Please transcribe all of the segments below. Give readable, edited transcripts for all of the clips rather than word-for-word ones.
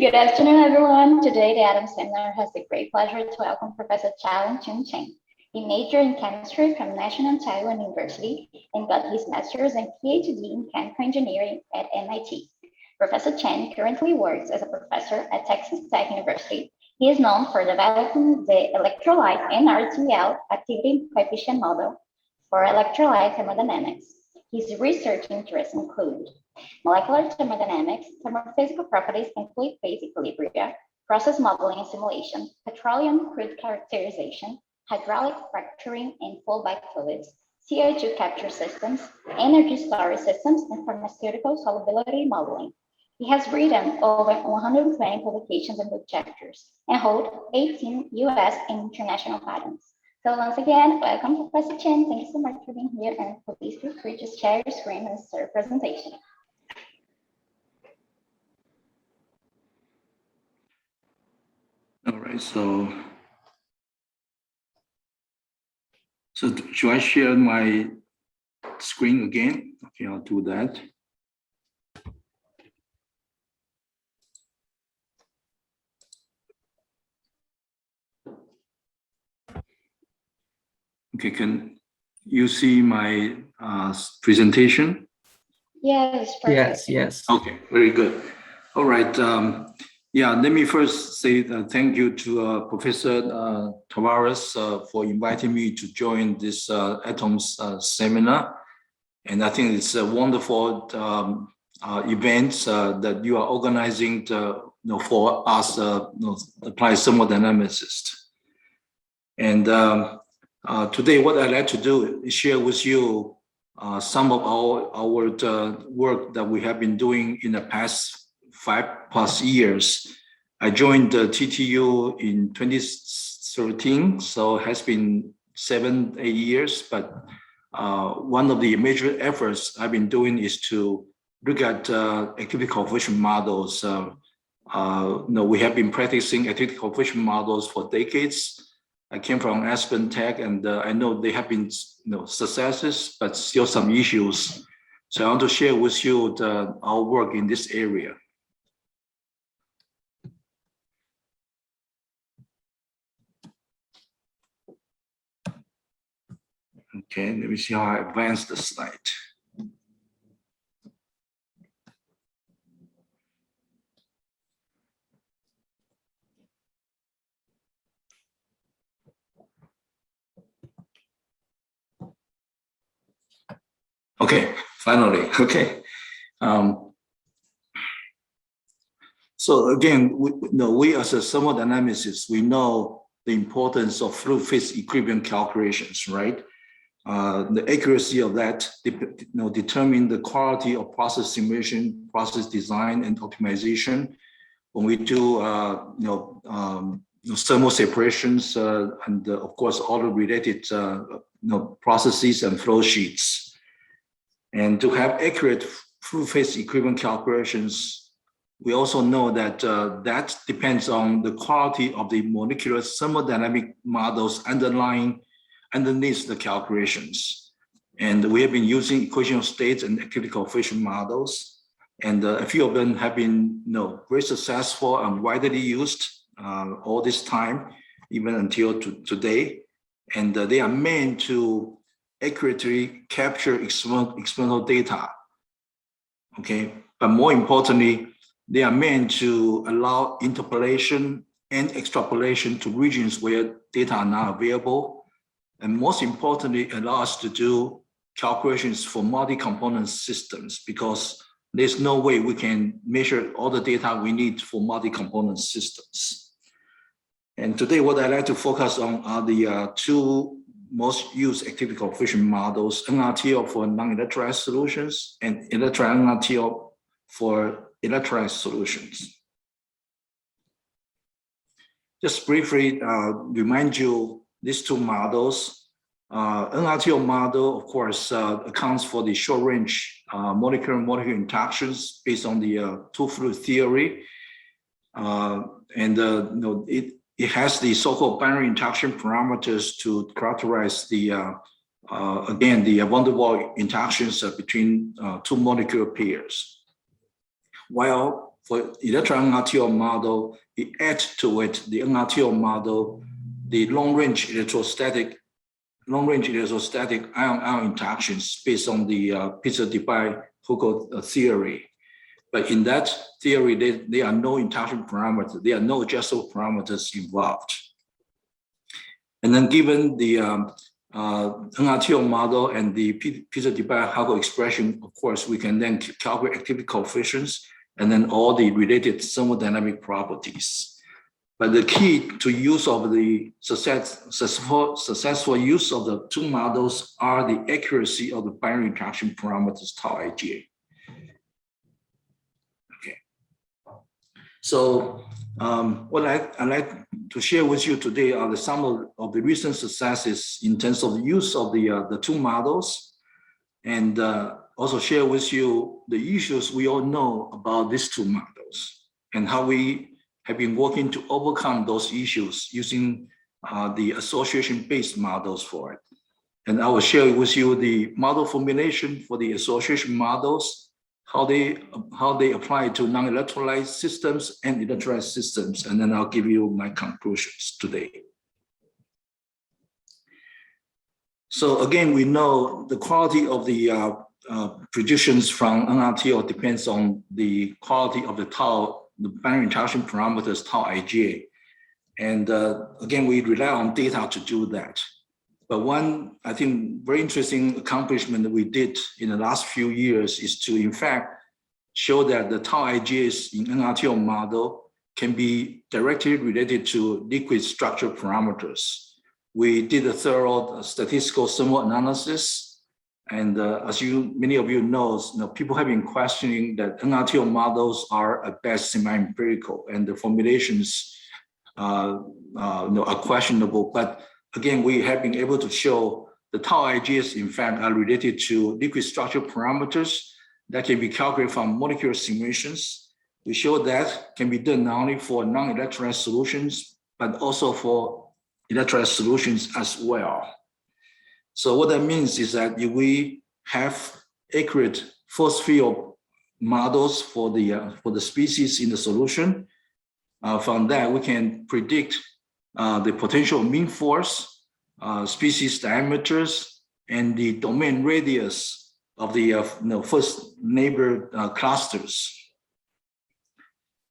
Good afternoon, everyone. Today, the Adams Seminar has the great pleasure to welcome Professor Chau-Chyun Chen. He majored in chemistry from National Taiwan University and got his master's and PhD in chemical engineering at MIT. Professor Chen currently works as a professor at Texas Tech University. He is known for developing the Electrolyte NRTL activity coefficient model for electrolyte thermodynamics. His research interests include molecular thermodynamics, thermophysical properties and fluid phase equilibria, process modeling and simulation, petroleum crude characterization, hydraulic fracturing and flow-back fluids, CO2 capture systems, energy storage systems, and pharmaceutical solubility modeling. He has written over 120 publications and book chapters and holds 18 US and international patents. So once again, welcome Professor Chen. Thank you so much for being here, and please feel free to share your screen and start your presentation. All right, so should I share my screen again? Okay, I'll do that. Okay, can you see my presentation? Yes, perfect. Yes. Okay, very good. All right. Yeah, let me first say thank you to Professor Tavares for inviting me to join this Atoms seminar. And I think it's a wonderful event that you are organizing for us, applied thermodynamicists. And today, what I'd like to do is share with you some of our work that we have been doing in the past 5+ years. I joined the TTU in 2013, so it has been 7-8 years. But one of the major efforts I've been doing is to look at activity coefficient models. We have been practicing activity coefficient models for decades. I came from Aspen Tech, and I know they have been successes, but still some issues. So I want to share with you our work in this area. Okay, let me see how I advance the slide. Okay, finally, okay. So again, we as a thermodynamicists, we know the importance of fluid phase equilibrium calculations, right? The accuracy of that determine the quality of process simulation, process design, and optimization. When we do thermal separations and of course all the related processes and flow sheets. And to have accurate fluid phase equilibrium calculations, we also know that that depends on the quality of the molecular thermodynamic models underneath the calculations. And we have been using equation of states and activity coefficient models. And a few of them have been very successful and widely used all this time, even until today. And they are meant to accurately capture experimental data, okay? But more importantly, they are meant to allow interpolation and extrapolation to regions where data are not available. And most importantly, allow us to do calculations for multi-component systems, because there's no way we can measure all the data we need for multi-component systems. And today, what I'd like to focus on are the two most used activity coefficient models, NRTL for non-electrolyte solutions and electrolyte NRTL for electrolyte solutions. Just briefly remind you these two models. NRTL model, of course, accounts for the short-range molecular-molecular interactions based on the two-fluid theory. It has the so-called binary interaction parameters to characterize the, again, the van der Waals interactions between two molecular pairs. While for electron NRTL model, it adds to it the NRTL model, the long-range electrostatic ion-ion interactions based on the Pitzer-Debye-Huckel theory. But in that theory, there are no interaction parameters, there are no adjustable parameters involved. And then given the NRTL model and the Pitzer-Debye-Huckel expression, of course, we can then calculate activity coefficients and then all the related thermodynamic properties. But the key to use of the successful use of the two models are the accuracy of the binary interaction parameters tau IgA. Okay. So what I'd like to share with you today are some of the recent successes in terms of the use of the two models, and also share with you the issues we all know about these two models and how we have been working to overcome those issues using the association-based models for it. And I will share with you the model formulation for the association models, how they apply to non-electrolyte systems and electrolyte systems, and then I'll give you my conclusions today. So again, we know the quality of the predictions from NRTL depends on the quality of the tau, the binary interaction parameters tau IgA. And again, we rely on data to do that. But one, I think, very interesting accomplishment that we did in the last few years is to, in fact, show that the tau IgAs in NRTL model can be directly related to liquid structure parameters. We did a thorough statistical thermal analysis. And as many of you know, people have been questioning that NRTL models are at best semi-empirical and the formulations are questionable. But again, we have been able to show the tau IgAs, in fact, are related to liquid structure parameters that can be calculated from molecular simulations. We show that can be done not only for non-electrolyte solutions, but also for electrolyte solutions as well. So what that means is that if we have accurate force field models for the species in the solution, from that we can predict the potential mean force, species diameters, and the domain radius of the first neighbor clusters.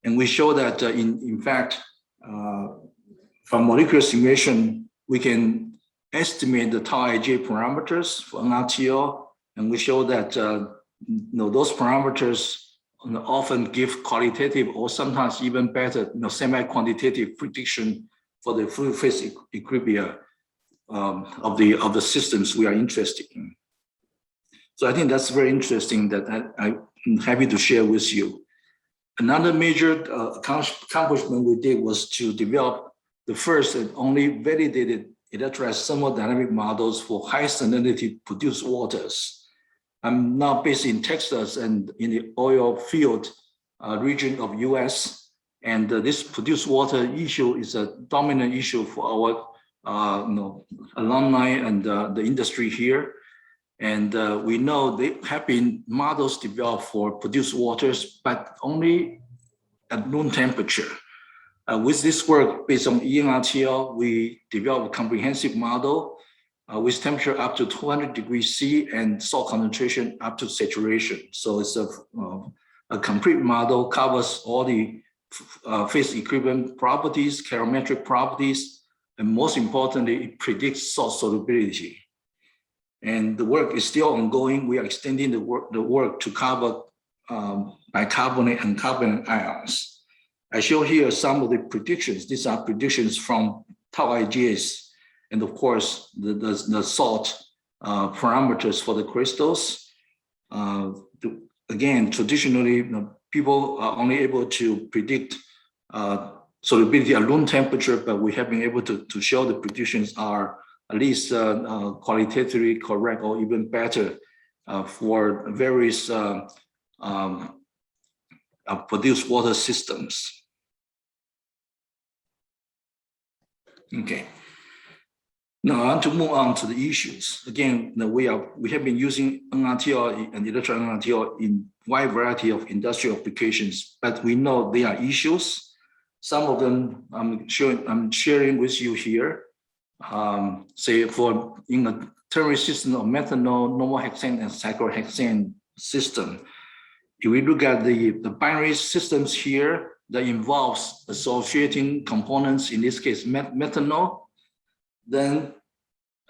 And we show that in fact, from molecular simulation, we can estimate the tau IgA parameters for NRTL, and we show that those parameters often give qualitative or sometimes even better semi-quantitative prediction for the fluid phase equilibria of the systems we are interested in. So I think that's very interesting that I'm happy to share with you. Another major accomplishment we did was to develop the first and only validated electrolyte thermodynamic models for high salinity produced waters. I'm now based in Texas and in the oil field region of US. And this produced water issue is a dominant issue for our alumni and the industry here. And we know there have been models developed for produced waters, but only at room temperature. With this work based on NRTL, we developed a comprehensive model with temperature up to 200 degrees C and salt concentration up to saturation. So it's a complete model, covers all the phase equivalent properties, calorimetric properties, and most importantly, it predicts salt solubility. And the work is still ongoing. We are extending the work to cover bicarbonate and carbonate ions. I show here some of the predictions. These are predictions from tau IgAs, and of course, the salt parameters for the crystals. Again, traditionally, people are only able to predict solubility at room temperature, but we have been able to show the predictions are at least qualitatively correct or even better for various produced water systems. . Okay. Now I want to move on to the issues. Again, we have been using NRTL and electron NRTL in wide variety of industrial applications, but we know there are issues. Some of them I'm sharing with you here. Say in a ternary system of methanol, normohexane, and cyclohexane system. If we look at the binary systems here that involves associating components, in this case methanol, then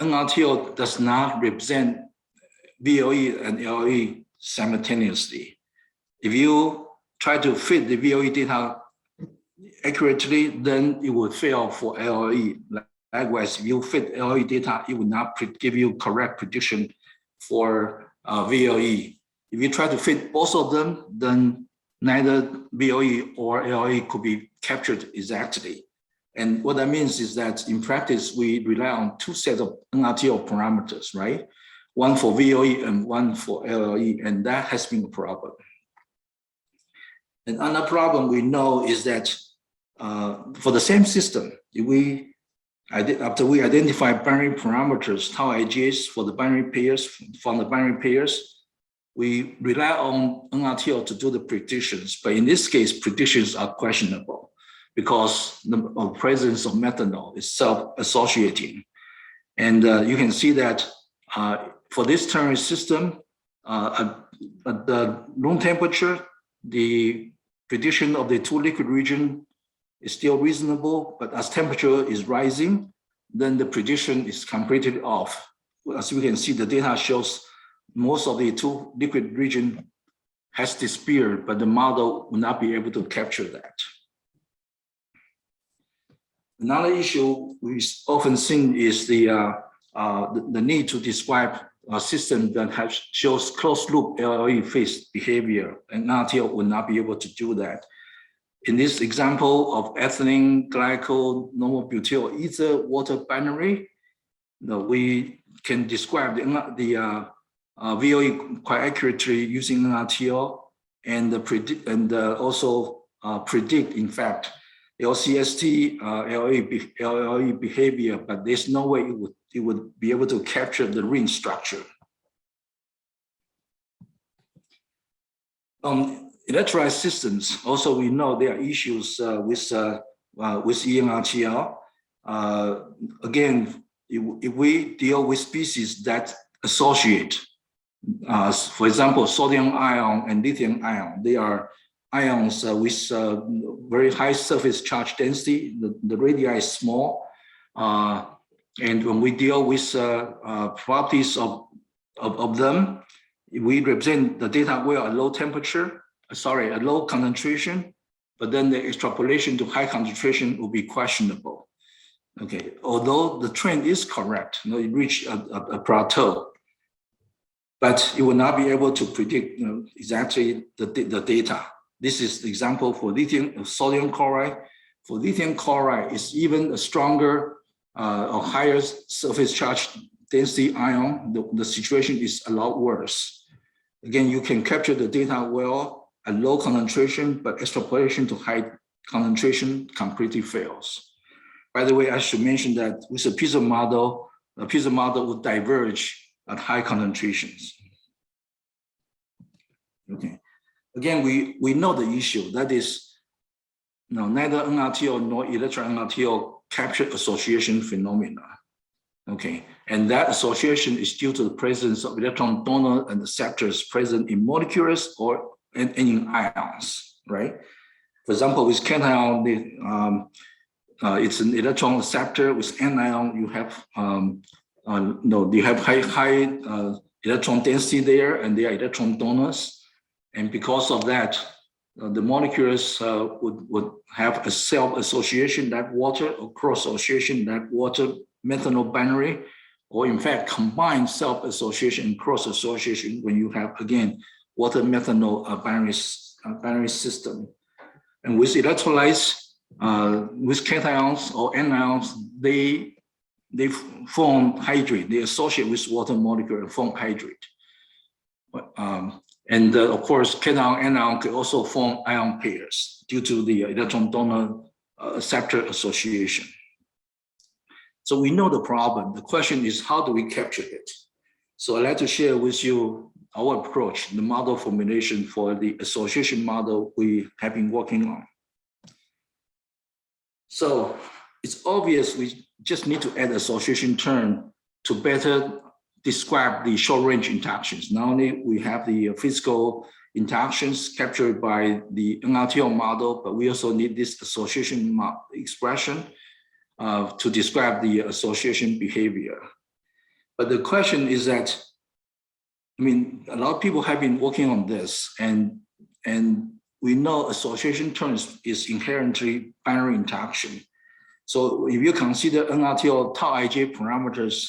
NRTL does not represent VOE and LOE simultaneously. If you try to fit the VOE data accurately, then it will fail for LOE. Likewise, if you fit LOE data, it will not give you correct prediction for VOE. If you try to fit both of them, then neither VOE or LOE could be captured exactly. And what that means is that in practice, we rely on two sets of NRTL parameters, right? One for VOE and one for LOE, and that has been a problem. And another problem we know is that for the same system, after we identify binary parameters, tau IGs for the binary pairs, from the binary pairs, we rely on NRTL to do the predictions. But in this case, predictions are questionable because the presence of methanol is self-associating. And you can see that for this ternary system, at the room temperature, the prediction of the two liquid region is still reasonable, but as temperature is rising, then the prediction is completely off. As we can see, the data shows most of the two liquid region has disappeared, but the model will not be able to capture that. Another issue we often see is the need to describe a system that shows closed loop LOE phase behavior, and NRTL will not be able to do that. In this example of ethylene glycol normal butyl ether water binary, we can describe the VOE quite accurately using NRTL and also predict, in fact, LCST LOE behavior, but there's no way it would be able to capture the ring structure. Electrolyte systems, also we know there are issues with ENRTL. Again, if we deal with species that associate, for example, sodium ion and lithium ion, they are ions with very high surface charge density. The radii is small. And when we deal with properties of them, we represent the data well at low temperature, at low concentration, but then the extrapolation to high concentration will be questionable. Okay, although the trend is correct, it reached a plateau, but it will not be able to predict exactly the data. This is the example for sodium chloride. For lithium chloride, it's even a stronger or higher surface charge density ion. The situation is a lot worse. Again, you can capture the data well at low concentration, but extrapolation to high concentration completely fails. By the way, I should mention that with a piezo model would diverge at high concentrations. Okay. Again, we know the issue. That is, neither NRTL nor electron NRTL capture association phenomena. Okay, and that association is due to the presence of electron donor and acceptors present in molecules and in ions, right? For example, with cation, it's an electron acceptor. With anion, you have you have high electron density there, and they are electron donors. And because of that, the molecules would have a self-association, that water, or cross-association, that water methanol binary, or in fact, combined self-association and cross-association when you have, again, water methanol binary system. And with electrolytes, with cations or anions, they form hydrate. They associate with water molecule and form hydrate. And of course, cation anion can also form ion pairs due to the electron donor acceptor association. So we know the problem. The question is, how do we capture it? So I'd like to share with you our approach, the model formulation for the association model we have been working on. So it's obvious we just need to add association term to better describe the short-range interactions. Not only we have the physical interactions captured by the NRTL model, but we also need this association expression to describe the association behavior. But the question is that, I mean, a lot of people have been working on this, and we know association terms is inherently binary interaction. So if you consider NRTL tau ij parameters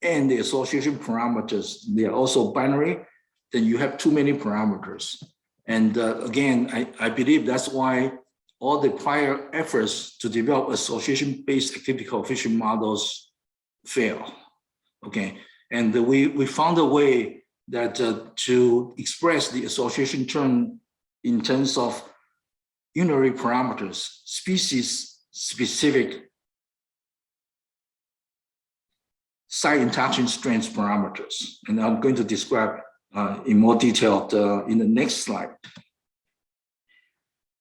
and the association parameters, they are also binary, then you have too many parameters. And again, I believe that's why all the prior efforts to develop association-based activity coefficient models fail. Okay, and we found a way that to express the association term in terms of unary parameters, species-specific site interaction strength parameters. And I'm going to describe in more detail in the next slide.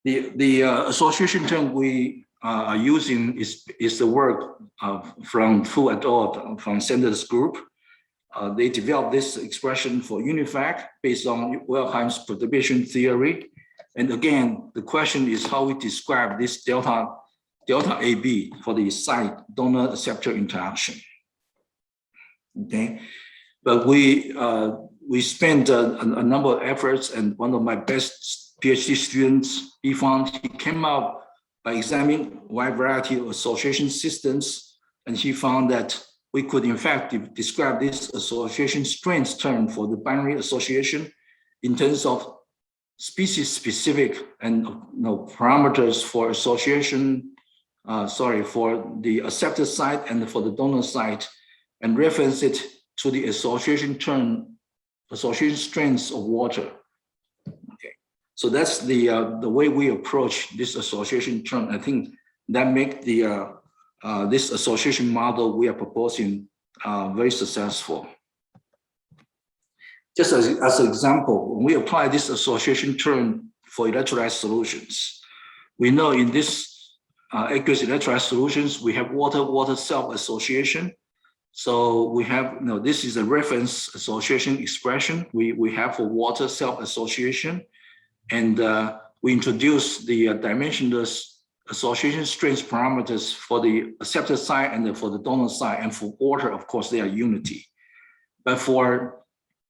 The association term we are using is the work from Fu et al. From Sanders group. They developed this expression for UNIVAC based on Wilhelm's perturbation theory. And again, the question is how we describe this delta AB for the site donor-acceptor interaction. Okay, but we spent a number of efforts, and one of my best PhD students, he came out by examining a wide variety of association systems, and he found that we could in fact describe this association strength term for the binary association in terms of species-specific and parameters for association, for the acceptor site and for the donor site, and reference it to the association term, association strengths of water. Okay, so that's the way we approach this association term. I think that makes the this association model we are proposing very successful. Just as an example, when we apply this association term for electrolyte solutions, we know in this aqueous electrolyte solutions, we have water-water self-association. So we have, this is a reference association expression we have for water self-association. And we introduce the dimensionless association strength parameters for the acceptor side and for the donor side, and for water, of course, they are unity. But for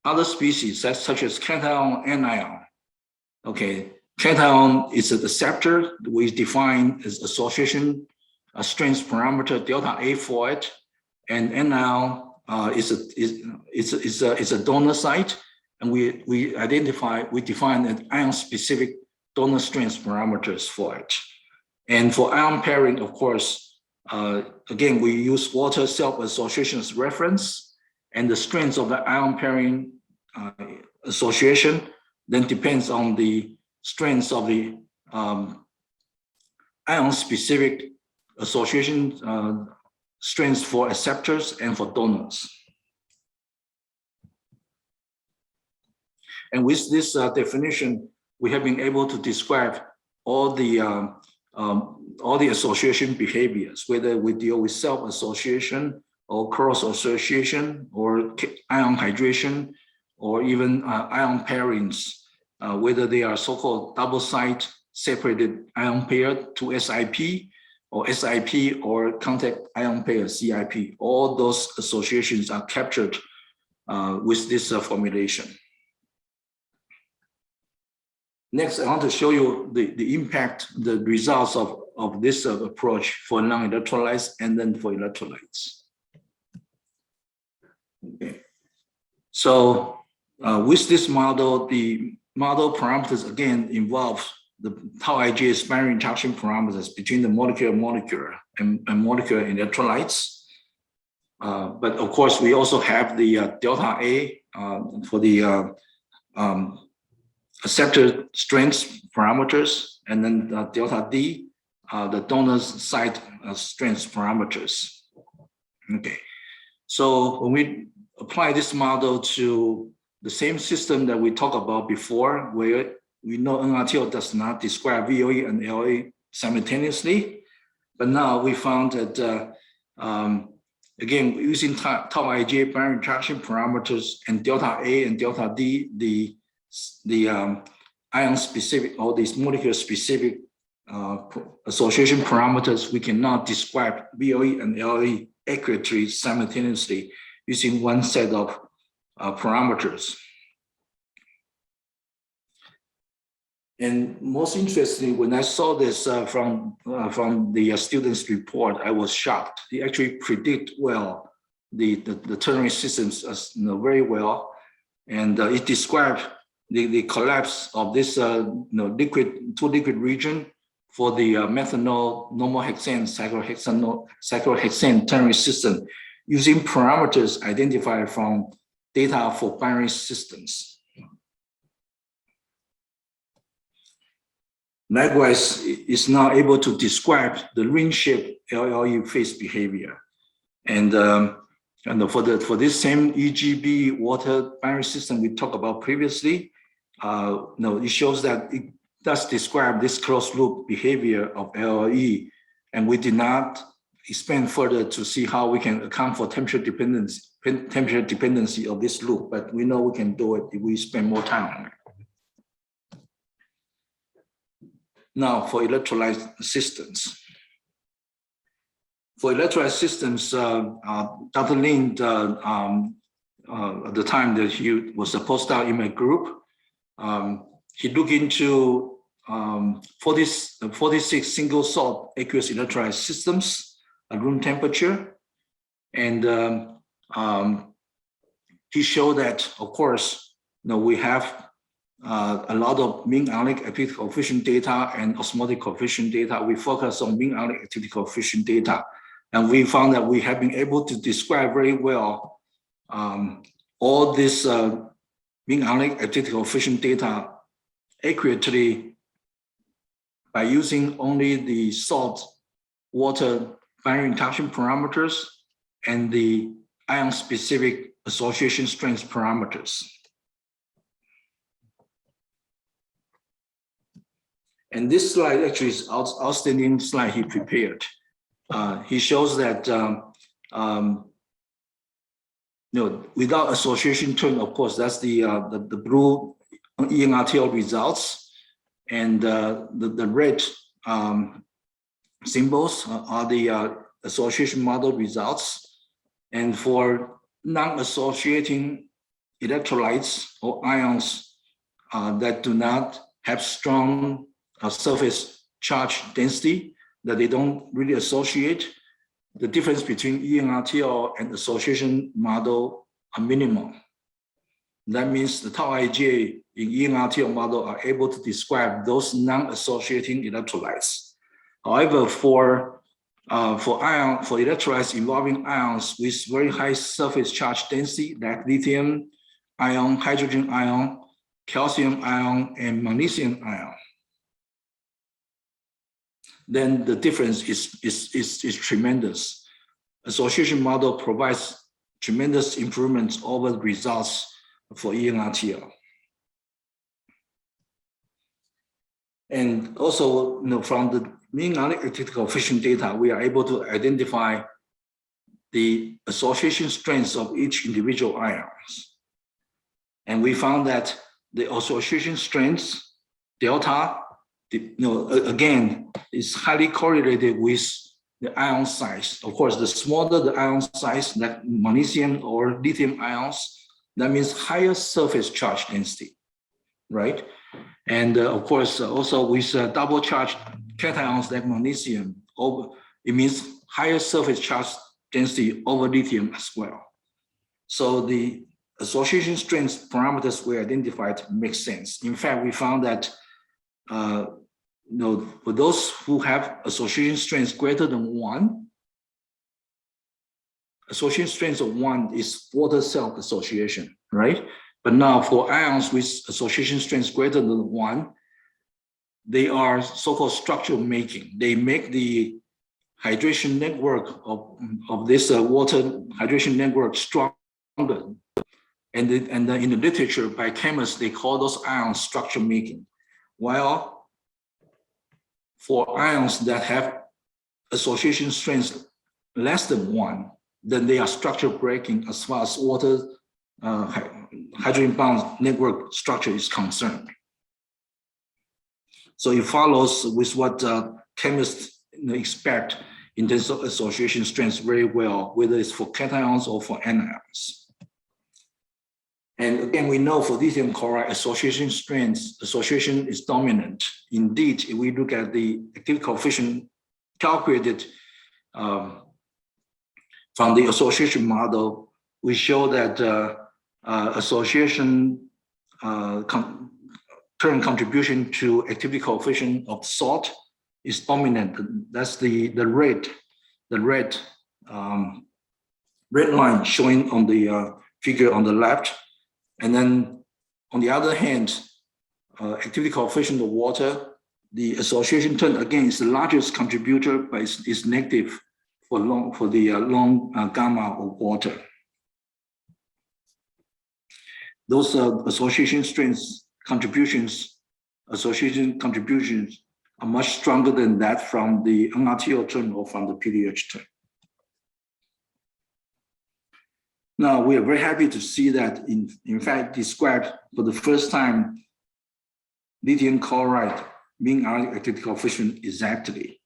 other species, such as cation, anion, okay, cation is a acceptor we define as association strength parameter delta A for it, and anion is a donor site, and we define an ion-specific donor strength parameters for it. And for ion pairing, of course, again, we use water self-association as reference, and the strength of the ion pairing association then depends on the strength of the ion-specific association strengths for acceptors and for donors. And with this definition, we have been able to describe all the association behaviors, whether we deal with self-association or cross-association or ion hydration, or even ion pairings, whether they are so-called double-site separated ion pair to SIP, or SIP or contact ion pair CIP. All those associations are captured with this formulation. Next, I want to show you the impact, the results of this approach for non-electrolytes and then for electrolytes. Okay. So with this model, the model parameters again involve the tau ij binary interaction parameters between the molecular and molecular electrolytes. But of course, we also have the delta A for the acceptor strength parameters, and then delta D, the donor site strength parameters. Okay, so when we apply this model to the same system that we talked about before, where we know NRTL does not describe VOE and LA simultaneously, but now we found that again, using tau IJ binary interaction parameters and delta A and delta D, the ion specific or these molecule specific association parameters, we cannot describe VOE and LE accurately simultaneously using one set of parameters. And most interestingly, when I saw this from the students' report, I was shocked. They actually predict well the ternary systems as very well, and it described the collapse of this two liquid region for the methanol normohexane cyclohexane ternary system using parameters identified from data for binary systems. Likewise, it's now able to describe the ring-shaped LLE phase behavior. And for this same EGB water binary system we talked about previously, it shows that it does describe this closed loop behavior of LLE, and we did not expand further to see how we can account for temperature dependency of this loop, but we know we can do it if we spend more time on it. Now for electrolyte systems. For electrolyte systems, Dr. Lin, at the time that he was a postdoc in my group, he looked into 46 single salt aqueous electrolyte systems at room temperature. And he showed that, of course, we have a lot of mean ionic activity coefficient data and osmotic coefficient data. We focus on mean ionic activity coefficient data. And we found that we have been able to describe very well all this mean ionic activity coefficient data accurately by using only the salt water binary interaction parameters and the ion specific association strength parameters. And this slide actually is an outstanding slide he prepared. He shows that without association term, of course, that's the blue NRTL results, and the red symbols are the association model results. And for non-associating electrolytes or ions that do not have strong surface charge density, that they don't really associate, the difference between NRTL and association model are minimal. That means the tau IJ in NRTL model are able to describe those non-associating electrolytes. However, for electrolytes involving ions with very high surface charge density, like lithium ion, hydrogen ion, calcium ion, and magnesium ion, then the difference is tremendous. Association model provides tremendous improvements over the results for NRTL. And also, from the mean ionic activity coefficient data, we are able to identify the association strengths of each individual ions. And we found that the association strengths, delta, again, is highly correlated with the ion size. Of course, the smaller the ion size, like magnesium or lithium ions, that means higher surface charge density, right? And of course, also with double charged cations like magnesium, it means higher surface charge density over lithium as well. So the association strength parameters we identified make sense. In fact, we found that for those who have association strength greater than 1, association strength of 1 is water cell association, right? But now for ions with association strength greater than 1, they are so-called structural making. They make the hydration network of this water hydration network stronger. And in the literature by chemists, they call those ions structure making. While for ions that have association strengths less than 1, then they are structure breaking as far as water hydrogen bond network structure is concerned. So it follows with what chemists expect in terms of association strengths very well, whether it's for cations or for anions. And again, we know for lithium chloride, association is dominant. Indeed, if we look at the activity coefficient calculated from the association model, we show that association current contribution to activity coefficient of salt is dominant. That's the red line showing on the figure on the left. And then on the other hand, activity coefficient of water, the association term again is the largest contributor, but it's negative for the long gamma of water. Those association contributions are much stronger than that from the NRTL term or from the PDH term. Now, we are very happy to see that in fact described for the first time lithium chloride mean ionic activity coefficient exactly,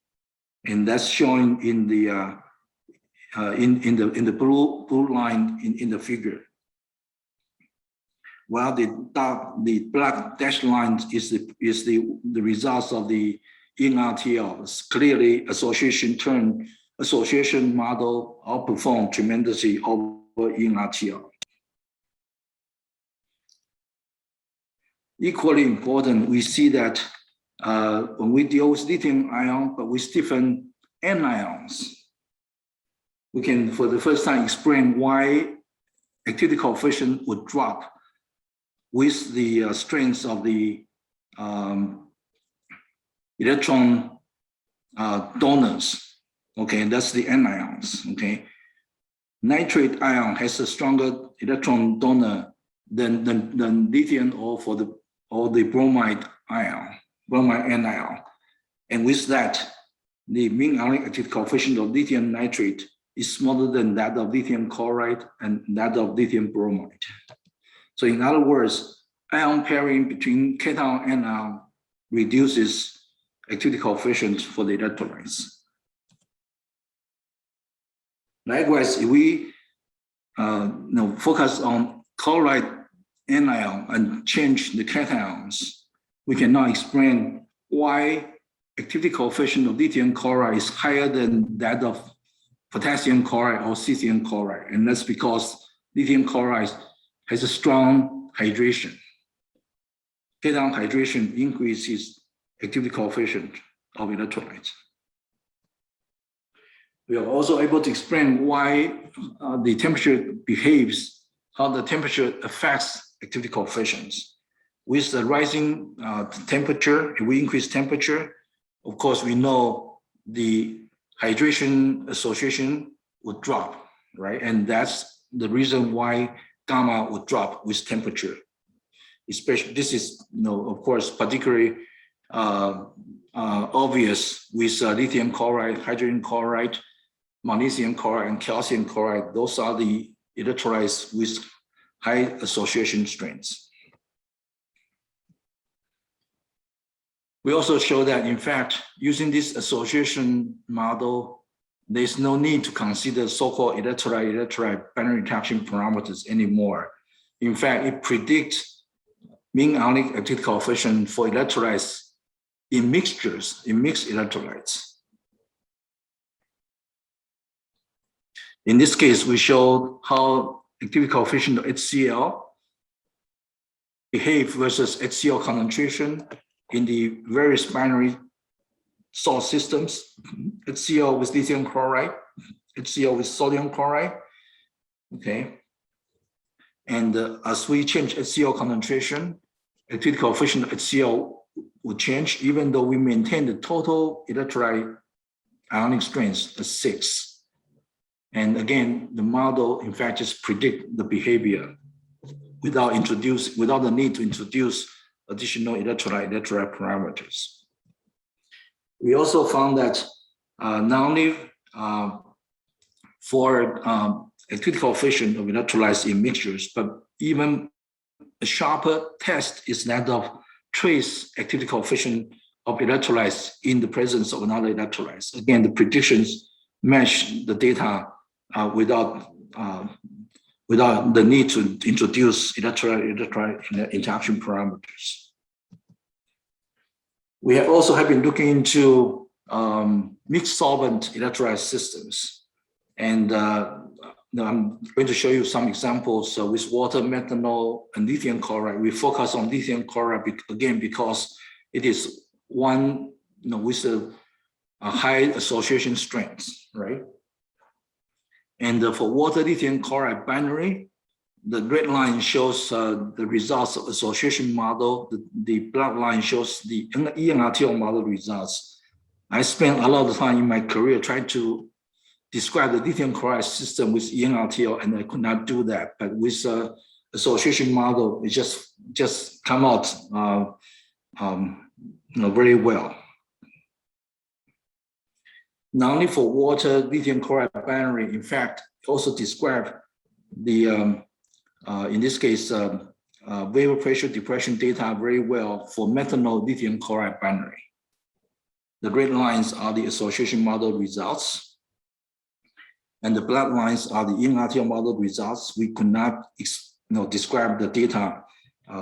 and that's shown in the blue line in the figure. While the black dashed line is the results of the NRTL. It's clearly association model outperformed tremendously over NRTL. Equally important, we see that when we deal with lithium ion, but with different anions, we can for the first time explain why activity coefficient would drop with the strength of the electron donors. Okay, and that's the anions. Okay, nitrate ion has a stronger electron donor than lithium or the bromide anion, and with that, the mean ionic activity coefficient of lithium nitrate is smaller than that of lithium chloride and that of lithium bromide. So in other words, ion pairing between cation and anion reduces activity coefficient for the electrolytes. Likewise, if we focus on chloride anion and change the cations, we can now explain why activity coefficient of lithium chloride is higher than that of potassium chloride or cesium chloride. And that's because lithium chloride has a strong hydration. Cation hydration increases activity coefficient of electrolytes. We are also able to explain why the temperature behaves, how the temperature affects activity coefficients. With the rising temperature, if we increase temperature, of course, we know the hydration association would drop, right? And that's the reason why gamma would drop with temperature. Especially, this is, of course, particularly obvious with lithium chloride, hydrogen chloride, magnesium chloride, and calcium chloride. Those are the electrolytes with high association strengths. We also show that, in fact, using this association model, there's no need to consider so-called electrolyte binary interaction parameters anymore. In fact, it predicts mean ionic activity coefficient for electrolytes in mixed electrolytes. In this case, we showed how activity coefficient of HCl behave versus HCl concentration in the various binary salt systems, HCl with lithium chloride, HCl with sodium chloride, okay? And as we change HCl concentration, activity coefficient of HCl will change even though we maintain the total electrolyte ionic strength is 6. And again, the model, in fact, just predict the behavior without the need to introduce additional electrolyte parameters. We also found that not only for activity coefficient of electrolytes in mixtures, but even a sharper test is that of trace activity coefficient of electrolytes in the presence of another electrolytes. Again, the predictions match the data without the need to introduce electrolyte interaction parameters. We have also been looking into mixed solvent electrolyte systems, and I'm going to show you some examples with water, methanol, and lithium chloride. We focus on lithium chloride again because it is one with a high association strength, right? And for water lithium chloride binary, the red line shows the results of association model. The black line shows the NRTL model results. I spent a lot of time in my career trying to describe the lithium chloride system with NRTL, and I could not do that. But with association model, it just come out very well. Not only for water lithium chloride binary, in fact, also describe the in this case vapor pressure depression data very well for methanol lithium chloride binary. The red lines are the association model results, and the black lines are the NRTL model results. We could not describe the data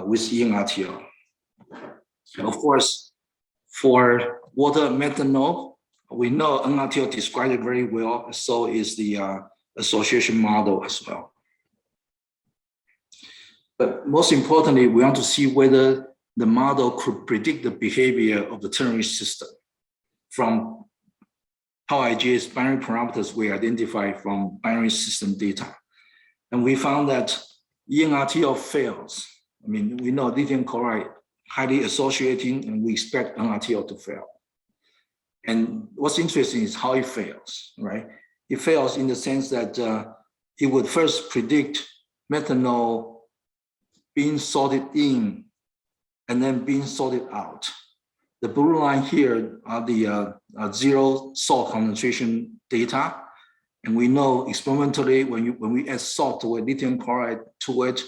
with NRTL. Of course, for water methanol, we know NRTL described it very well, so is the association model as well. But most importantly, we want to see whether the model could predict the behavior of the ternary system from how IGA's binary parameters we identified from binary system data. And we found that NRTL fails. I mean, we know lithium chloride highly associating, and we expect NRTL to fail. And what's interesting is how it fails, right? It fails in the sense that it would first predict methanol being sorted in and then being sorted out. The blue line here are the zero salt concentration data. And we know experimentally when we add salt to a lithium chloride to it,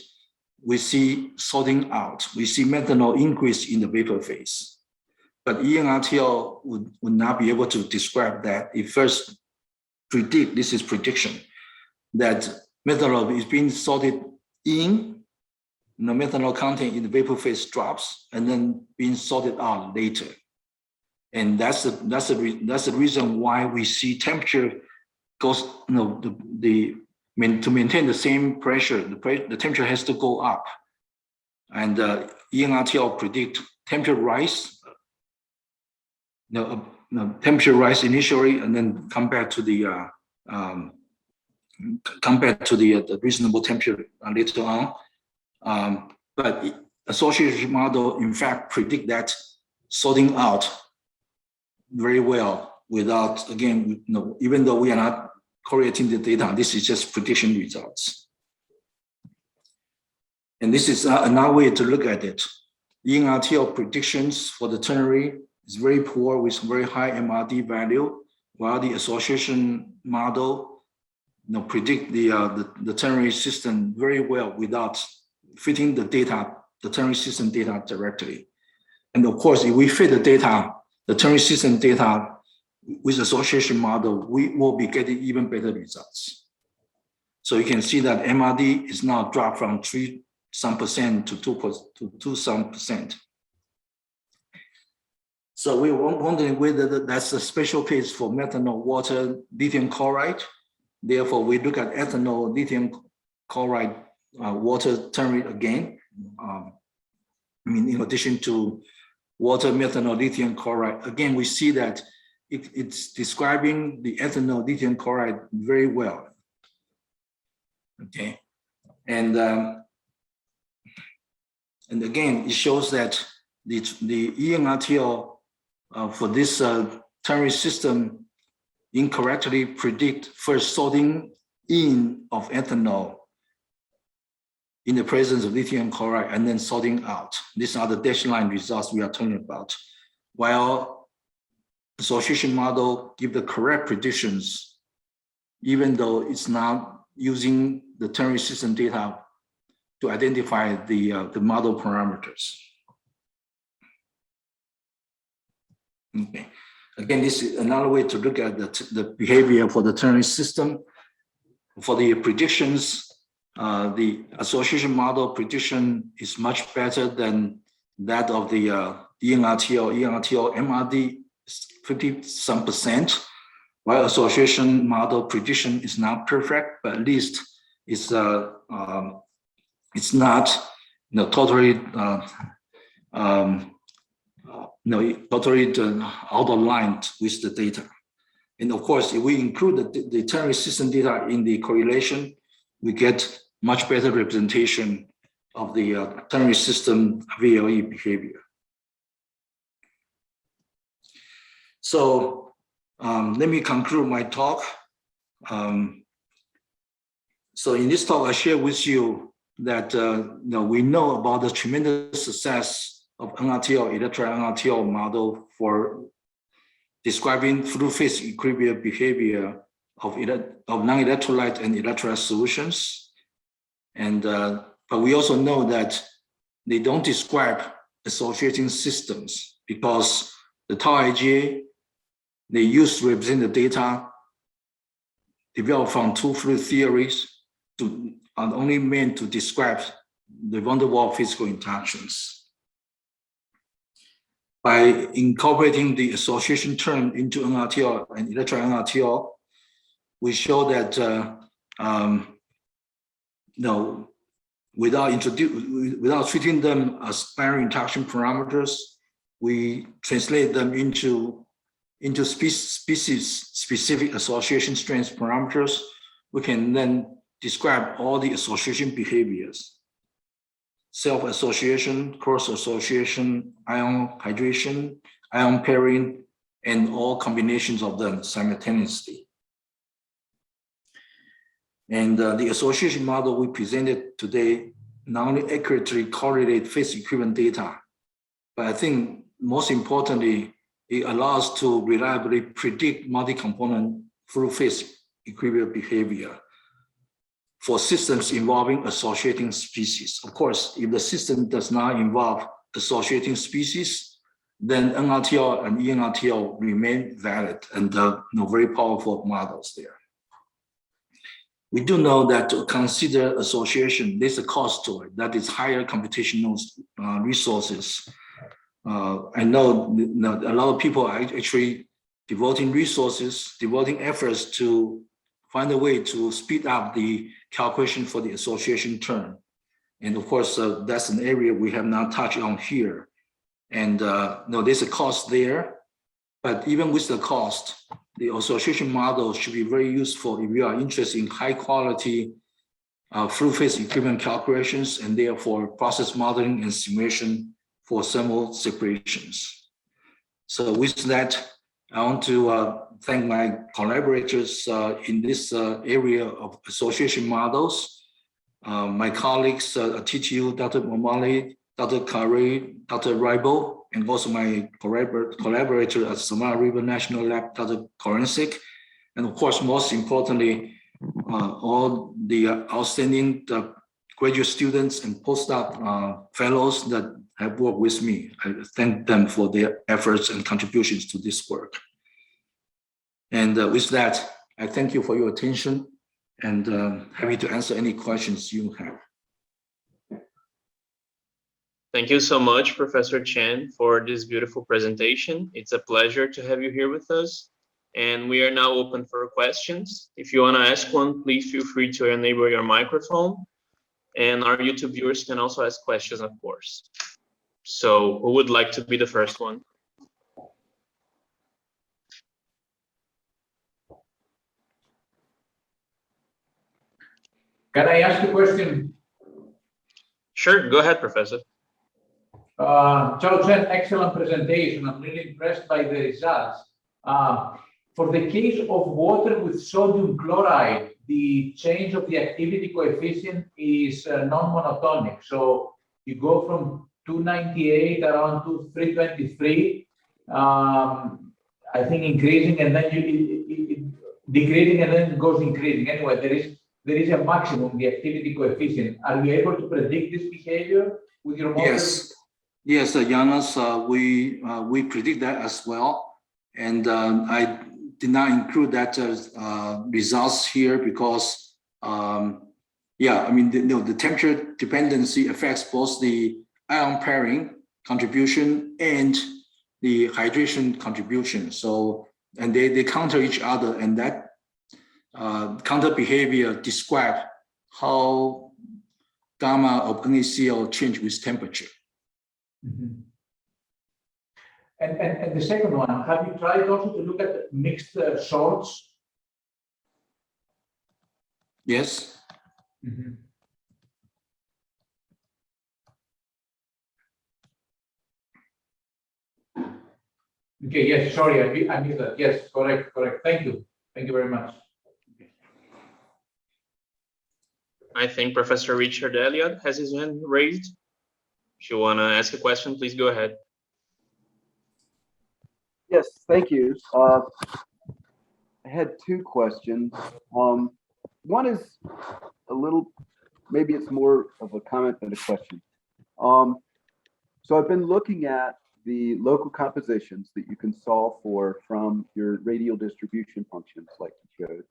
we see sorting out. We see methanol increase in the vapor phase. But NRTL would not be able to describe that. It first predict, this is prediction, that methanol is being sorted in, the methanol content in the vapor phase drops, and then being sorted out later. And that's the reason why we see temperature goes, to maintain the same pressure, the temperature has to go up. And NRTL predict temperature rise, temperature rise initially, and then come back to the reasonable temperature later on. But association model, in fact, predict that sorting out very well without, again, even though we are not correlating the data, this is just prediction results. And this is another way to look at it. NRTL predictions for the ternary is very poor with very high MRD value, while the association model predict the ternary system very well without fitting the data, the ternary system data directly. And of course, if we fit the data, the ternary system data with association model, we will be getting even better results. So you can see that MRD is now dropped from 3% to 2%. So we were wondering whether that's a special case for methanol, water, lithium chloride. Therefore, we look at ethanol, lithium chloride, water ternary again. In addition to water, methanol, lithium chloride, again, we see that it's describing the ethanol, lithium chloride very well. Okay, and again, it shows that the NRTL for this ternary system incorrectly predict first sorting in of ethanol in the presence of lithium chloride and then sorting out. These are the dashed line results we are talking about. While association model give the correct predictions, even though it's not using the ternary system data to identify the model parameters. Okay. Again, this is another way to look at the behavior for the ternary system. For the predictions, the association model prediction is much better than that of the NRTL. NRTL MRD is 50-some%, while association model prediction is not perfect, but at least it's not totally totally out of line with the data. And of course, if we include the ternary system data in the correlation, we get much better representation of the ternary system VLE behavior. So let me conclude my talk. So in this talk, I share with you that we know about the tremendous success of NRTL, electrolyte NRTL model for describing fluid phase equilibrium behavior of non-electrolyte and electrolyte solutions. And but we also know that they don't describe associating systems because the tau IgA they use to represent the data developed from two fluid theories are only meant to describe the van der Waals physical interactions. By incorporating the association term into NRTL and electrolyte NRTL, we show that without treating them as binary interaction parameters, we translate them into species-specific association strength parameters. We can then describe all the association behaviors: self-association, cross-association, ion hydration, ion pairing, and all combinations of them simultaneously. And the association model we presented today not only accurately correlate phase equivalent data, but I think most importantly, it allows to reliably predict multi-component fluid phase equilibrium behavior for systems involving associating species. Of course, if the system does not involve associating species, then NRTL and ENRTL remain valid and very powerful models there. We do know that to consider association, there's a cost to it, that is higher computational resources. I know a lot of people are actually devoting resources, devoting efforts to find a way to speed up the calculation for the association term. And of course, that's an area we have not touched on here. And there's a cost there, but even with the cost, the association model should be very useful if you are interested in high quality fluid phase equivalent calculations and therefore process modeling and simulation for thermal separations. So with that, I want to thank my collaborators in this area of association models. My colleagues at TTU, Dr. Momali, Dr. Kari, Dr. Raibo, and also my collaborator at Samara River National Lab, Dr. Korensik. And of course, most importantly, all the outstanding graduate students and postdoc fellows that have worked with me. I thank them for their efforts and contributions to this work. And with that, I thank you for your attention and happy to answer any questions you have. Thank you so much, Professor Chen, for this beautiful presentation. It's a pleasure to have you here with us. And we are now open for questions. If you want to ask one, please feel free to enable your microphone. And our YouTube viewers can also ask questions, of course. So who would like to be the first one? Can I ask a question? Sure, go ahead, Professor. Chau-Chen, excellent presentation. I'm really impressed by the results. For the case of water with sodium chloride, the change of the activity coefficient is non-monotonic. So you go from 298 around to 323, I think increasing, and then it decreasing, and then it goes increasing. Anyway, there is a maximum, the activity coefficient. Are you able to predict this behavior with your models? Yes, Janos, we predict that as well, and I did not include that results here because, yeah, I mean, the temperature dependency affects both the ion pairing contribution and the hydration contribution. So, and they counter each other, and that counter behavior describe how gamma of NaCl change with temperature. Mm-hmm. And the second one, have you tried also to look at mixed salts? Yes. Mm-hmm. Okay, yes, sorry, I missed that. Yes, correct. Thank you very much. I think Professor Richard Elliott has his hand raised. If you want to ask a question, please go ahead. Yes, thank you. I had two questions. One is a little, maybe it's more of a comment than a question. So I've been looking at the local compositions that you can solve for from your radial distribution functions like you showed,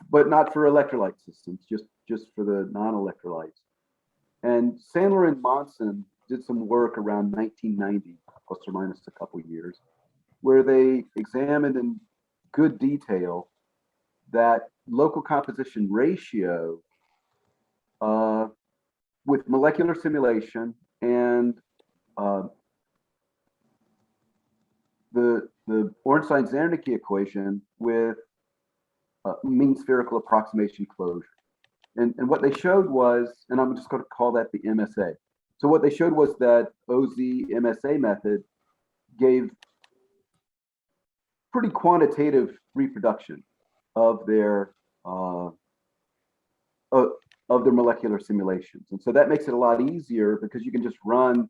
but not for electrolyte systems, just for the non-electrolytes. And Sandler and Monson did some work around 1990, plus or minus a couple years, where they examined in good detail that local composition ratio with molecular simulation and the Ornstein-Zernike equation with mean spherical approximation closure. And what they showed was, and I'm just going to call that the MSA. So what they showed was that OZ MSA method gave pretty quantitative reproduction of their molecular simulations. And so that makes it a lot easier because you can just run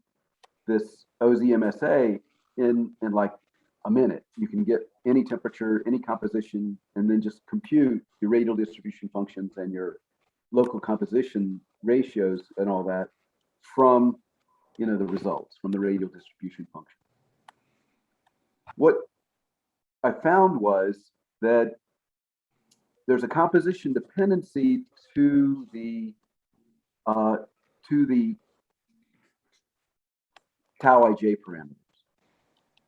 this OZ MSA in like a minute. You can get any temperature, any composition, and then just compute your radial distribution functions and your local composition ratios and all that from, the results from the radial distribution function. What I found was that there's a composition dependency to the tau ij parameters.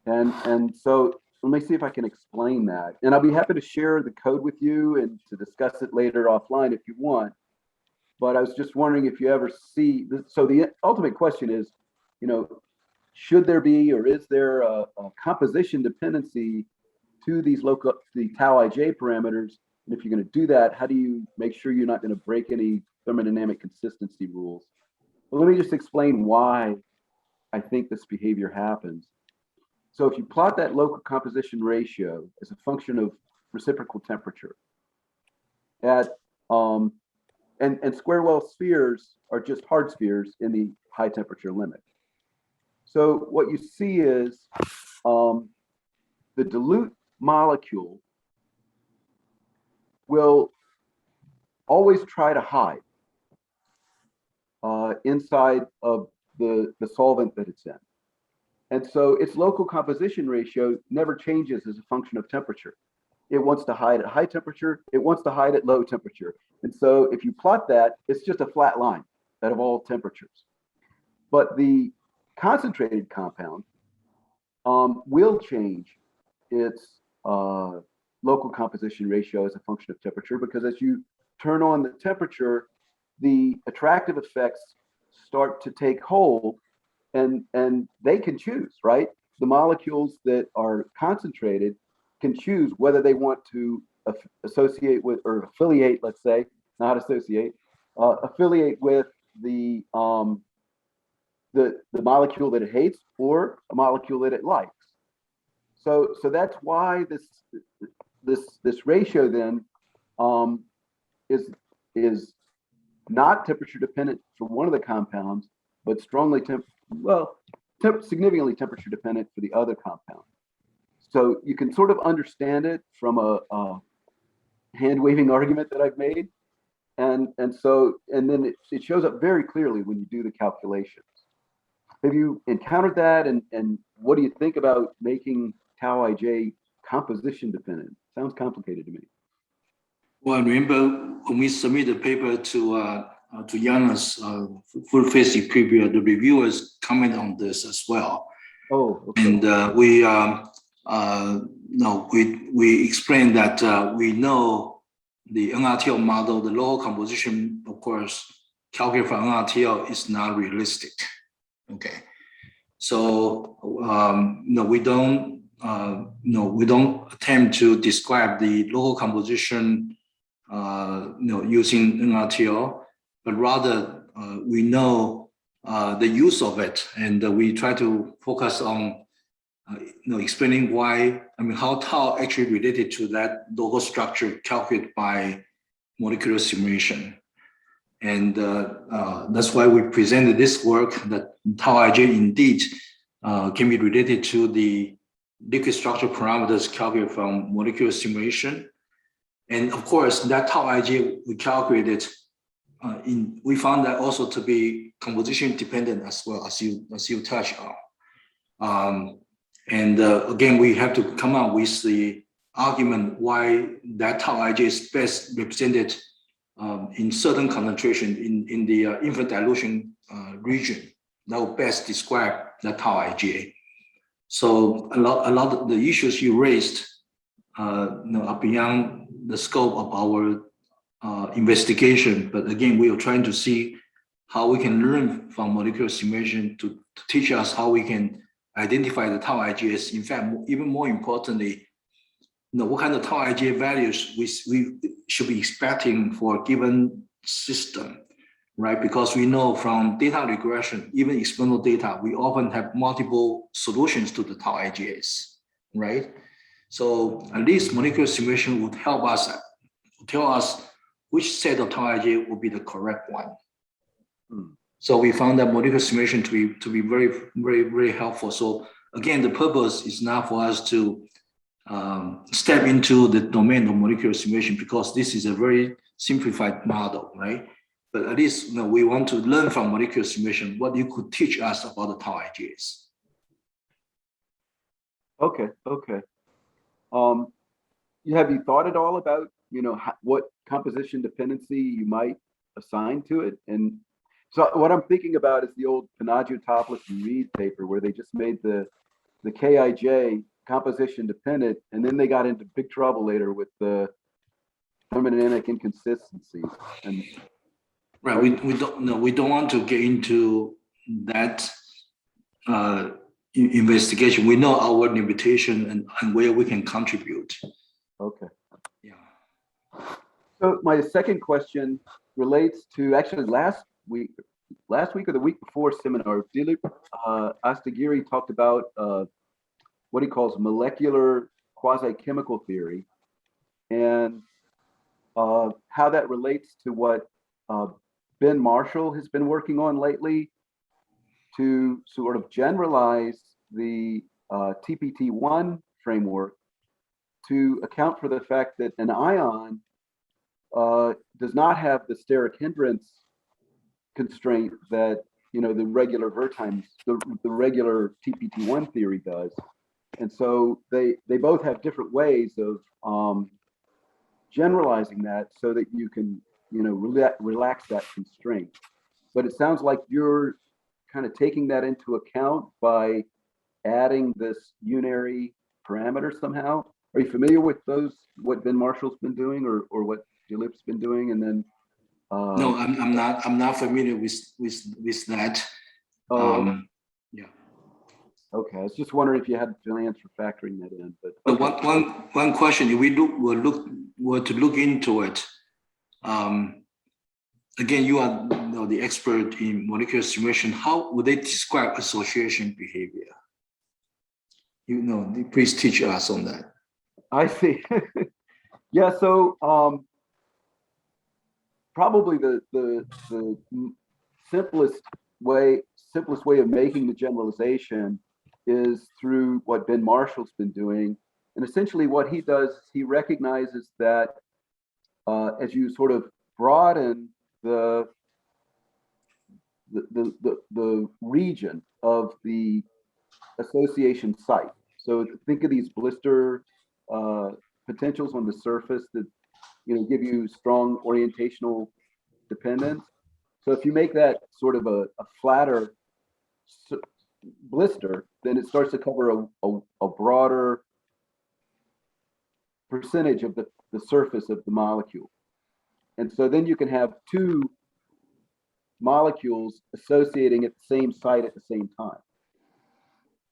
And so let me see if I can explain that. And I'll be happy to share the code with you and to discuss it later offline if you want. But I was just wondering if you ever see this. So the ultimate question is, should there be or is there a composition dependency to these the tau ij parameters? And if you're going to do that, how do you make sure you're not going to break any thermodynamic consistency rules? Well, let me just explain why I think this behavior happens. So if you plot that local composition ratio as a function of reciprocal temperature at and square well spheres are just hard spheres in the high temperature limit. So what you see is the dilute molecule will always try to hide inside of the solvent that it's in. And so its local composition ratio never changes as a function of temperature. It wants to hide at high temperature. It wants to hide at low temperature. And so if you plot that, it's just a flat line out of all temperatures. But the concentrated compound will change its local composition ratio as a function of temperature, because as you turn on the temperature, the attractive effects start to take hold, and they can choose, right? The molecules that are concentrated can choose whether they want to associate with or affiliate, let's say, not associate, affiliate with the molecule that it hates or a molecule that it likes. So that's why this ratio then is not temperature dependent for one of the compounds, but strongly significantly temperature dependent for the other compound. So you can sort of understand it from a hand waving argument that I've made, and then it shows up very clearly when you do the calculations. Have you encountered that, and what do you think about making tau ij composition dependent? Sounds complicated to me. Well, I remember when we submitted the paper to Jana's full phase equilibrium, the reviewers comment on this as well. Oh, okay. And we explained that we know the NRTL model, the local composition, of course, calculated for NRTL is not realistic. Okay, so we don't attempt to describe the local composition using NRTL, but rather we know the use of it, and we try to focus on explaining how tau actually related to that local structure calculated by molecular simulation. And that's why we presented this work that tau ij indeed can be related to the liquid structure parameters calculated from molecular simulation. And of course, that tau ij we calculated, we found that also to be composition dependent as well, as you touched on. Again, we have to come up with the argument why that tau ij is best represented in certain concentration in the infant dilution region that will best describe the tau ij. So a lot of the issues you raised are beyond the scope of our investigation. But again, we are trying to see how we can learn from molecular simulation to teach us how we can identify the tau IJs. In fact, even more importantly, what kind of tau IJ values we should be expecting for a given system, right? Because we know from data regression, even experimental data, we often have multiple solutions to the tau IJs, right? So at least molecular simulation would help us tell us which set of tau IJ will be the correct one. So we found that molecular simulation to be very, very, very helpful. So again, the purpose is not for us to step into the domain of molecular simulation, because this is a very simplified model, right? But at least we want to learn from molecular simulation what you could teach us about the tau IJs. Okay. Have you thought at all about what composition dependency you might assign to it? And so what I'm thinking about is the old Panagiotopoulos and Reed paper, where they just made the Kij composition dependent, and then they got into big trouble later with the thermodynamic inconsistencies. And right, we don't want to get into that investigation. We know our limitation and where we can contribute. Okay. Yeah. So my second question relates to actually last week or the week before seminar, Dilip Astagiri talked about what he calls molecular quasi-chemical theory, and how that relates to what Ben Marshall has been working on lately to sort of generalize the TPT1 framework to account for the fact that an ion does not have the steric hindrance constraint that the regular Wertheim's, the regular TPT1 theory does. And so they both have different ways of generalizing that so that you can relax that constraint. But it sounds like you're kind of taking that into account by adding this unary parameter somehow. Are you familiar with what Ben Marshall's been doing, or what Dilip's been doing? And then no, I'm not familiar with that. Yeah. Okay, I was just wondering if you had plans for factoring that in. But okay. One question, if we were to look into it, again, you are the expert in molecular simulation. How would they describe association behavior? please teach us on that. I see. Yeah, so probably the simplest way of making the generalization is through what Ben Marshall's been doing. And essentially what he does, he recognizes that as you sort of broaden the region of the association site. So think of these blister potentials on the surface that give you strong orientational dependence. So if you make that sort of a flatter blister, then it starts to cover a broader percentage of the surface of the molecule. And so then you can have two molecules associating at the same site at the same time.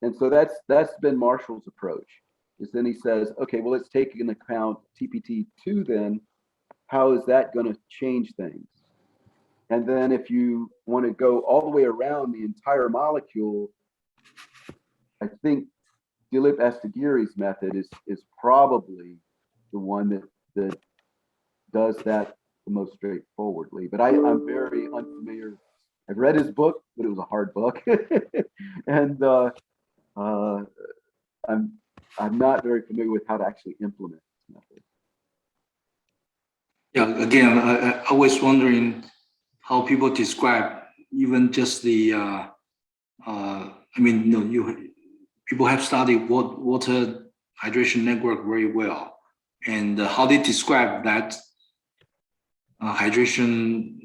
And so that's been Marshall's approach. Is then he says, okay, well, let's take into account TPT2 then. How is that going to change things? And then if you want to go all the way around the entire molecule, I think Dilip Astagiri's method is probably the one that does that the most straightforwardly. But I'm very unfamiliar. I've read his book, but it was a hard book. And I'm not very familiar with how to actually implement this method. Yeah, again, I was wondering how people describe even just the, people have studied water hydration network very well, and how they describe that hydration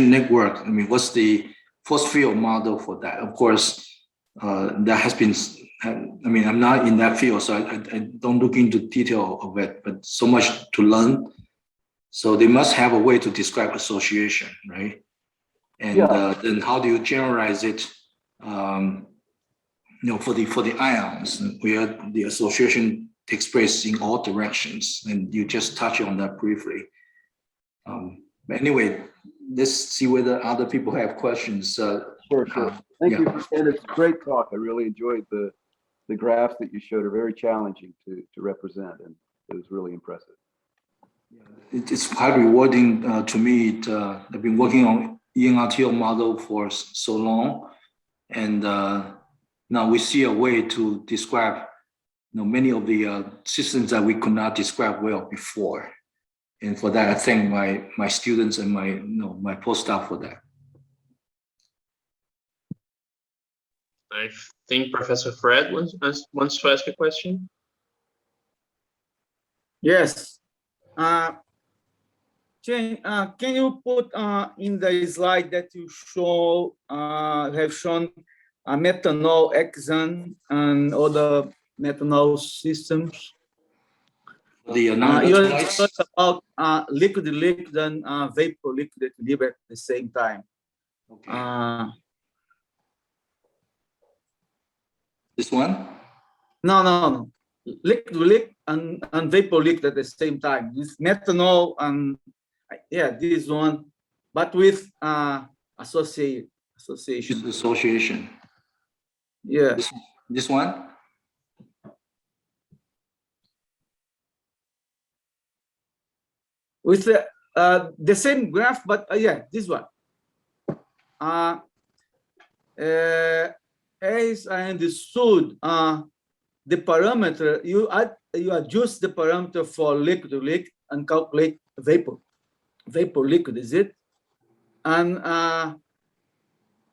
network. I mean, what's the force field model for that? Of course, that has been, I'm not in that field, so I don't look into detail of it, but so much to learn. So they must have a way to describe association, right? And then how do you generalize it, for the ions, where the association takes place in all directions, and you just touch on that briefly. But anyway, let's see whether other people have questions. Sure. Thank you. And it's a great talk. I really enjoyed the graphs that you showed are very challenging to represent, and it was really impressive. It's quite rewarding to me. I've been working on NRTL model for so long, and now we see a way to describe many of the systems that we could not describe well before. And for that, I thank my students and my postdoc for that. I think Professor Fred wants to ask a question. Yes. Chen, can you put in the slide that you have shown methanol, hexane, and other methanol systems? The you talked about liquid and vapor-liquid equilibrium at the same time. Okay. This one? No. Liquid and vapor-liquid at the same time. This methanol and this one, but with association. Association. Yeah. This one? With the same graph, but this one. As I understood, the parameter you adjust the parameter for liquid and calculate vapor liquid, is it? And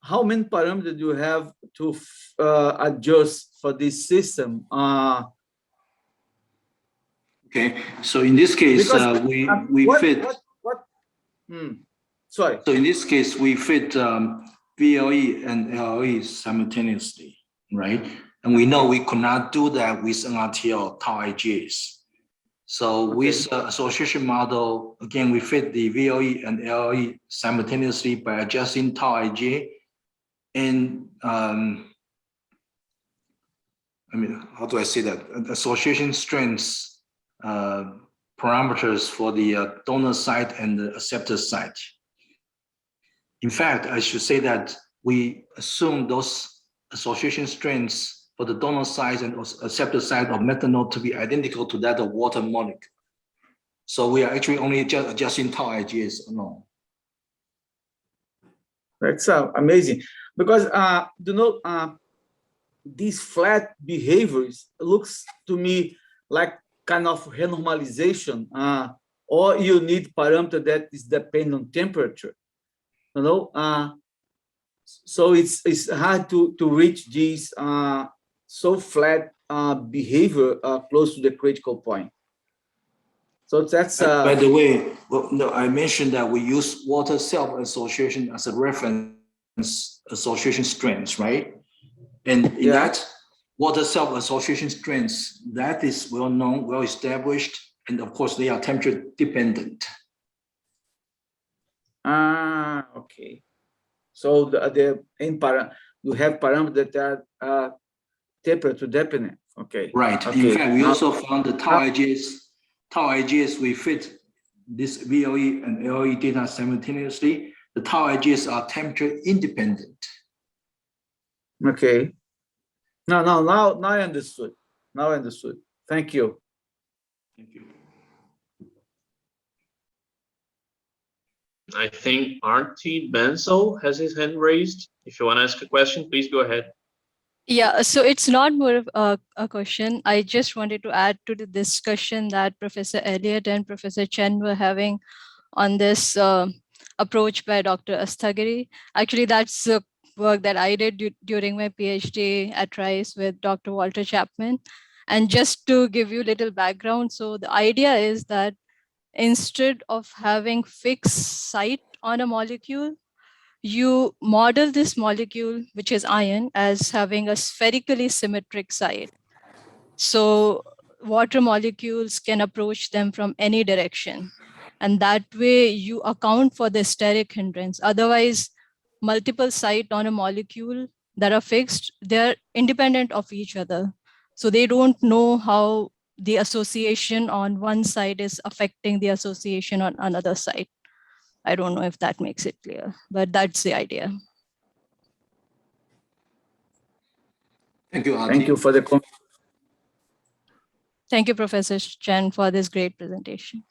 how many parameters do you have to adjust for this system? Okay, so in this case, we fit. Sorry. So in this case, we fit VLE and LLE simultaneously, right? And we know we could not do that with NRTL tau IJs. So with association model, again, we fit the VLE and LLE simultaneously by adjusting tau IJ. And how do I say that? Association strengths parameters for the donor site and the acceptor site. In fact, I should say that we assume those association strengths for the donor site and acceptor site of methanol to be identical to that of water molecule. So we are actually only just adjusting tau IGS alone. That's amazing, because these flat behaviors looks to me like kind of renormalization, or you need parameter that is dependent on temperature, so it's hard to reach this so flat behavior close to the critical point. So that's by the way, well, no, I mentioned that we use water self-association as a reference association strengths, right? And in that water self-association strengths, that is well known, well established, and of course they are temperature dependent. Okay. So you have parameters that are temperature dependent. Okay. Right. Okay. In fact, we also found the tau IGS, we fit this VOE and LOE data simultaneously. The tau IGS are temperature independent. Okay. Now I understood. Now I understood. Thank you. Thank you. I think RT Benzel has his hand raised. If you want to ask a question, please go ahead. Yeah, so it's not more of a question. I just wanted to add to the discussion that Professor Elliott and Professor Chen were having on this approach by Dr. Astagiri. Actually, that's the work that I did during my PhD at Rice with Dr. Walter Chapman. And just to give you a little background, so the idea is that instead of having fixed site on a molecule, you model this molecule, which is iron, as having a spherically symmetric site. So water molecules can approach them from any direction. And that way you account for the steric hindrance. Otherwise, multiple sites on a molecule that are fixed, they're independent of each other. So they don't know how the association on one side is affecting the association on another side. I don't know if that makes it clear, but that's the idea. Thank you, RT. Thank you for the comment. Thank you, Professor Chen, for this great presentation.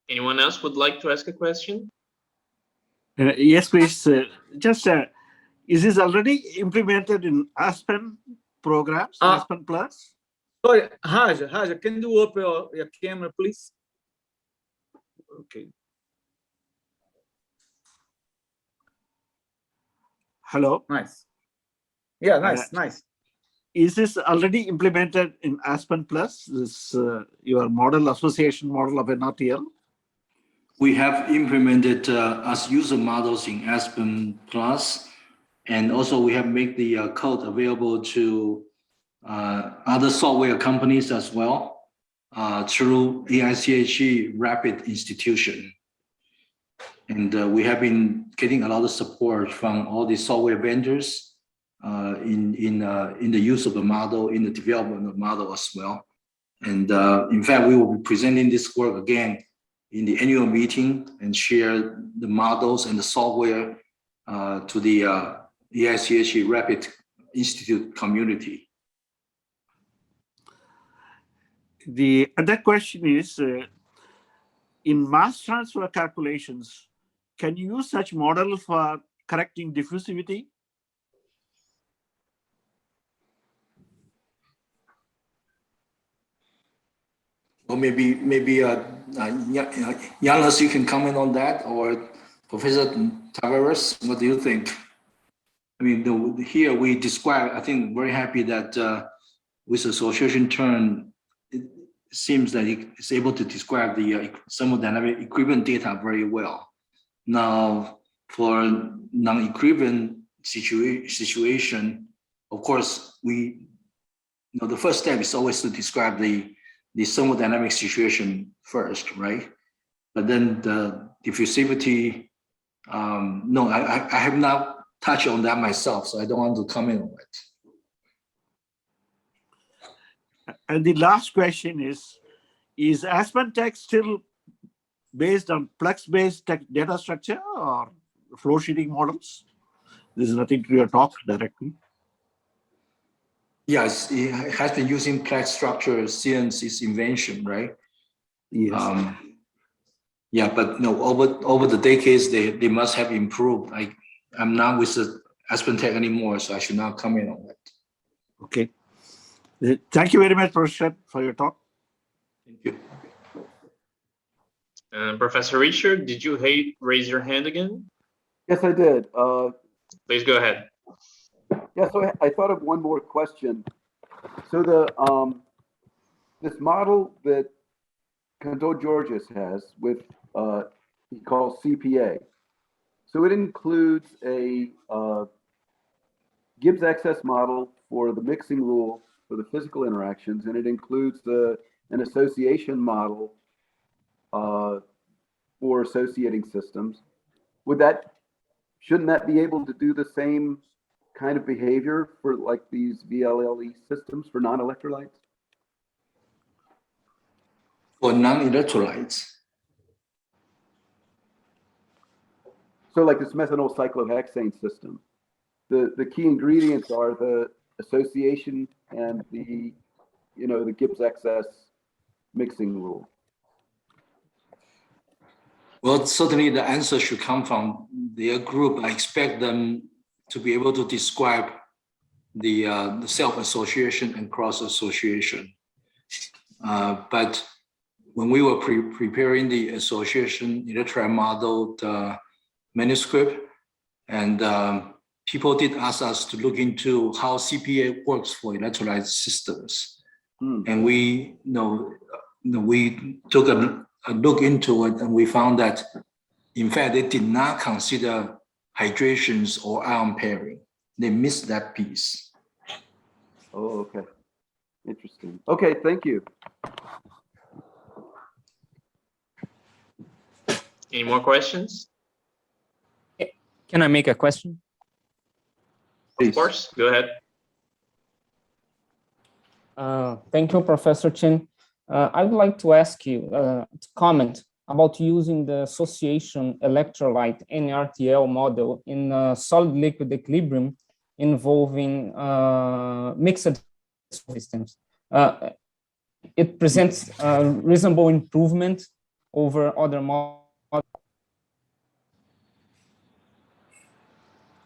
Anyone else would like to ask a question? Yes, please. Is this already implemented in Aspen programs, Aspen Plus? Sorry, Haja, can you open your camera, please? Okay. Hello? Nice. Yeah, nice. Is this already implemented in Aspen Plus, this your model association model of NRTL? We have implemented as user models in Aspen Plus, and also we have made the code available to other software companies as well through EICHE Rapid Institution. And we have been getting a lot of support from all the software vendors in the use of the model, in the development of the model as well. And in fact, we will be presenting this work again in the annual meeting and share the models and the software to the EICHE Rapid Institute community. The other question is, in mass transfer calculations, can you use such model for correcting diffusivity? Or maybe Yannis, you can comment on that, or Professor Tavares, what do you think? I mean, here we describe, I think, very happy that with association term, it seems that it's able to describe the thermodynamic equivalent data very well. Now, for non-equivalent situation, of course, the first step is always to describe the thermodynamic situation first, right? But then the diffusivity, no, I have not touched on that myself, so I don't want to comment on it. And the last question is Aspen Tech still based on Plex-based data structure, or flow sheeting models? This is nothing to your talk directly. Yes, it has been using Plaque structure since its invention, right? Yes. Yeah, but no, over the decades, they must have improved. I'm not with the Aspen Tech anymore, so I should not comment on that. Okay. Thank you very much, Professor, for your talk. Thank you. Professor Richard, did you raise your hand again? Yes, I did. Please go ahead. Yeah, so I thought of one more question. So the this model that Cantor Georges has with he calls CPA. So it includes a Gibbs excess model for the mixing rule for the physical interactions, and it includes an association model for associating systems. Shouldn't that be able to do the same kind of behavior for like these VLLE systems for non-electrolytes? For non-electrolytes. So like this methanol cyclohexane system, the key ingredients are the association and the Gibbs excess mixing rule. Well, certainly the answer should come from their group. I expect them to be able to describe the self-association and cross-association. But when we were preparing the association electrolyte model manuscript, and people did ask us to look into how CPA works for electrolyte systems. And we took a look into it, and we found that, in fact, they did not consider hydrations or ion pairing. They missed that piece. Oh, okay. Interesting. Okay, thank you. Any more questions? Can I make a question? Please. Of course, go ahead. Thank you, Professor Chen. I would like to ask you to comment about using the association electrolyte NRTL model in solid-liquid equilibrium involving mixed systems. It presents a reasonable improvement over other models.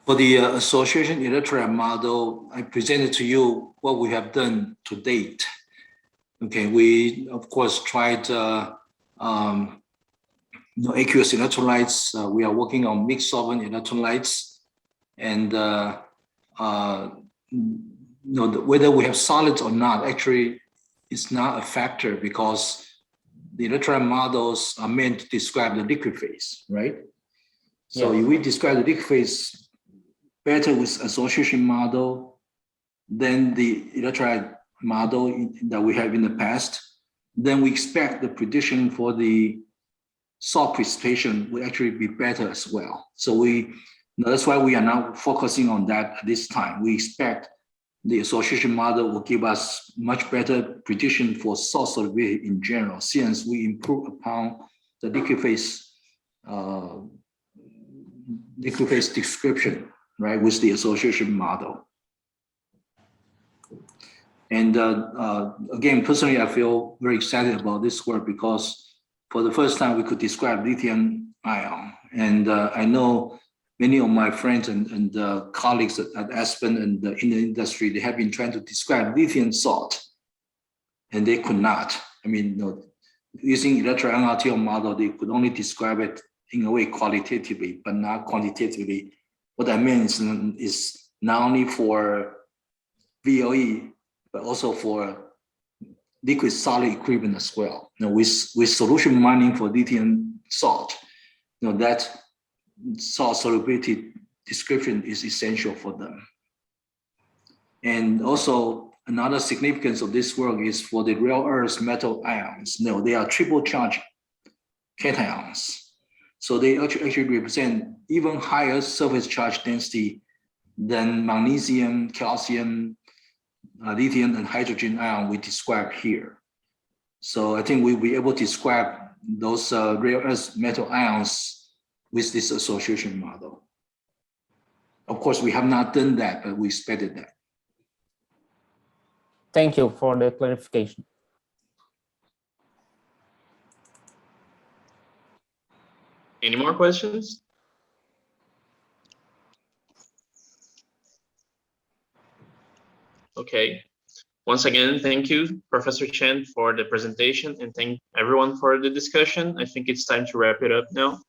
For the association electrolyte model, I presented to you what we have done to date. Okay, we of course tried aqueous electrolytes. We are working on mixed solvent electrolytes, and whether we have solids or not actually is not a factor, because the electrolyte models are meant to describe the liquid phase, right? So if we describe the liquid phase better with association model than the electrolyte model that we have in the past, then we expect the prediction for the salt precipitation will actually be better as well. So that's why we are now focusing on that at this time. We expect the association model will give us much better prediction for salt solubility in general, since we improve upon the liquid phase description, right, with the association model. And again, personally, I feel very excited about this work, because for the first time we could describe lithium ion. And I know many of my friends and colleagues at Aspen and in the industry, they have been trying to describe lithium salt, and they could not. I mean, using electrolyte NRTL model, they could only describe it in a way qualitatively, but not quantitatively. What I mean is not only for VOE, but also for liquid solid equivalent as well. With solution mining for lithium salt, that salt solubility description is essential for them. And also another significance of this work is for the rare earth metal ions. They are triple charge cations. So they actually represent even higher surface charge density than magnesium, calcium, lithium, and hydrogen ion we described here. So I think we'll be able to describe those rare earth metal ions with this association model. Of course, we have not done that, but we expected that. Thank you for the clarification. Any more questions? Okay. Once again, thank you, Professor Chen, for the presentation, and thank everyone for the discussion. I think it's time to wrap it up now.